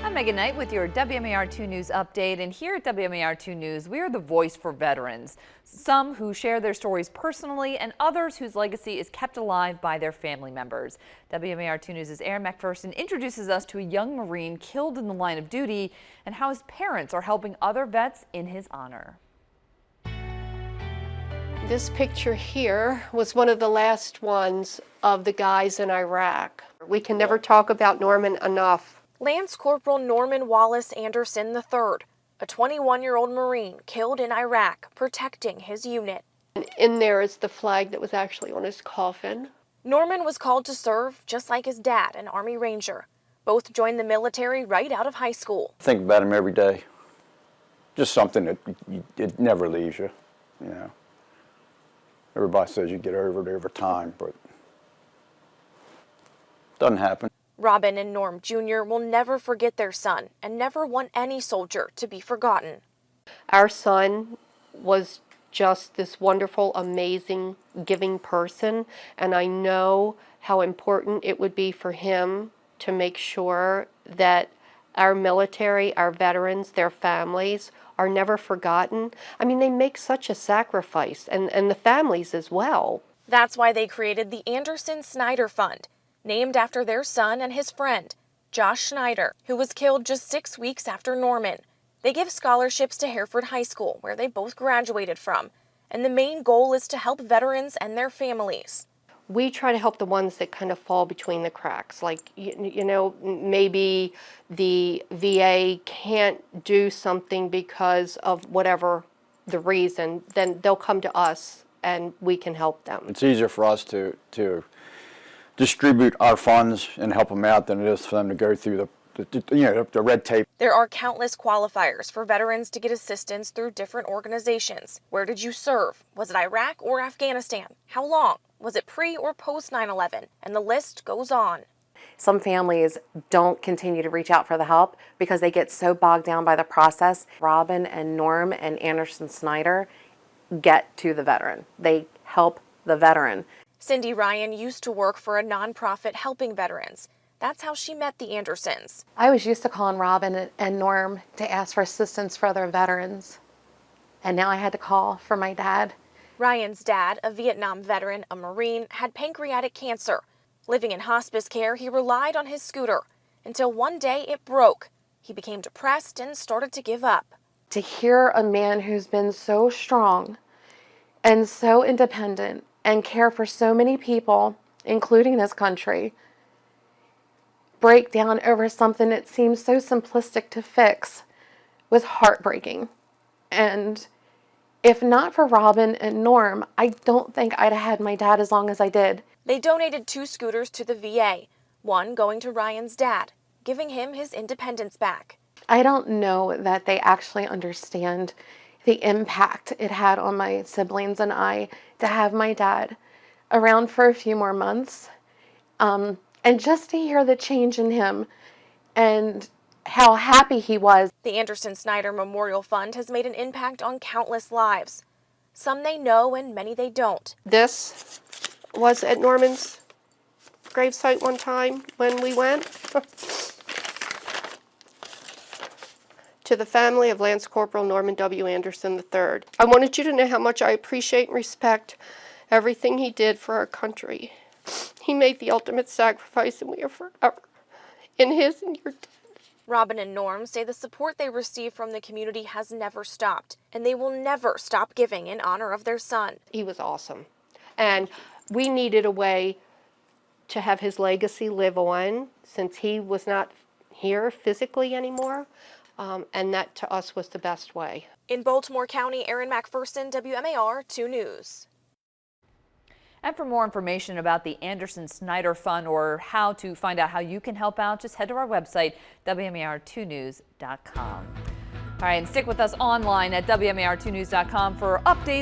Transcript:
I'm Megan Knight with your WMAR 2 News update, and here at WMAR 2 News, we are the voice for veterans. Some who share their stories personally and others whose legacy is kept alive by their family members. WMAR 2 News' Mcpherson introduces us to a young Marine killed in the line of duty and how his parents are helping other vets in his honor. This picture here was one of the last ones of the guys in Iraq. We can never talk about Norman enough. Lance Corporal Norman Wallace Anderson III, a 21-year-old Marine killed in Iraq protecting his unit. And in there is the flag that was actually on his coffin. Norman was called to serve just like his dad, an Army Ranger. Both joined the military right out of high school. Think about him every day. Just something that it never leaves you, you know. Everybody says you get over it over time, but it doesn't happen. Robin and Norm Jr. will never forget their son and never want any soldier to be forgotten. Our son was just this wonderful, amazing, giving person, and I know how important it would be for him to make sure that our military, our veterans, their families are never forgotten. I mean, they make such a sacrifice, and the families as well. That's why they created the Snyder Fund, named after their son and his friend, Josh Snyder, who was killed just 6 weeks after Norman. They give scholarships to Hereford High School, where they both graduated from, and the main goal is to help veterans and their families. We try to help the ones that kind of fall between the cracks, like, you know, maybe the VA can't do something because of whatever the reason, then they'll come to us and we can help them. It's easier for us to distribute our funds and help them out than it is for them to go through the red tape. There are countless qualifiers for veterans to get assistance through different organizations. Where did you serve? Was it Iraq or Afghanistan? How long? Was it pre or post 9/11? And the list goes on. Some families don't continue to reach out for the help because they get so bogged down by the process. Robin and Norm and Anderson Snyder get to the veteran. They help the veteran. Cindy Ryan used to work for a nonprofit helping veterans. That's how she met the Andersons. I was used to calling Robin and Norm to ask for assistance for other veterans. And now I had to call for my dad. Ryan's dad, a Vietnam veteran, a Marine, had pancreatic cancer. Living in hospice care, he relied on his scooter until one day it broke. He became depressed and started to give up. To hear a man who's been so strong and so independent and care for so many people, including this country, break down over something that seems so simplistic to fix was heartbreaking. And if not for Robin and Norm, I don't think I'd have had my dad as long as I did. They donated 2 scooters to the VA, one going to Ryan's dad, giving him his independence back. I don't know that they actually understand the impact it had on my siblings and I to have my dad around for a few more months. And just to hear the change in him and how happy he was. The Anderson Snyder Memorial Fund has made an impact on countless lives. Some they know and many they don't. This was at Norman's gravesite one time when we went. To the family of Lance Corporal Norman W. Anderson III. I wanted you to know how much I appreciate and respect everything he did for our country. He made the ultimate sacrifice, and we are forever in his and your debt. Robin and Norm say the support they receive from the community has never stopped, and they will never stop giving in honor of their son. He was awesome, and we needed a way to have his legacy live on since he was not here physically anymore, and that to us was the best way. In Baltimore County, Erin Mcpherson, WMAR 2 News. And for more information about the Anderson Snyder Fund or how to find out how you can help out, just head to our website, WMAR2news.com. All right, and stick with us online at WMAR2news.com for updates.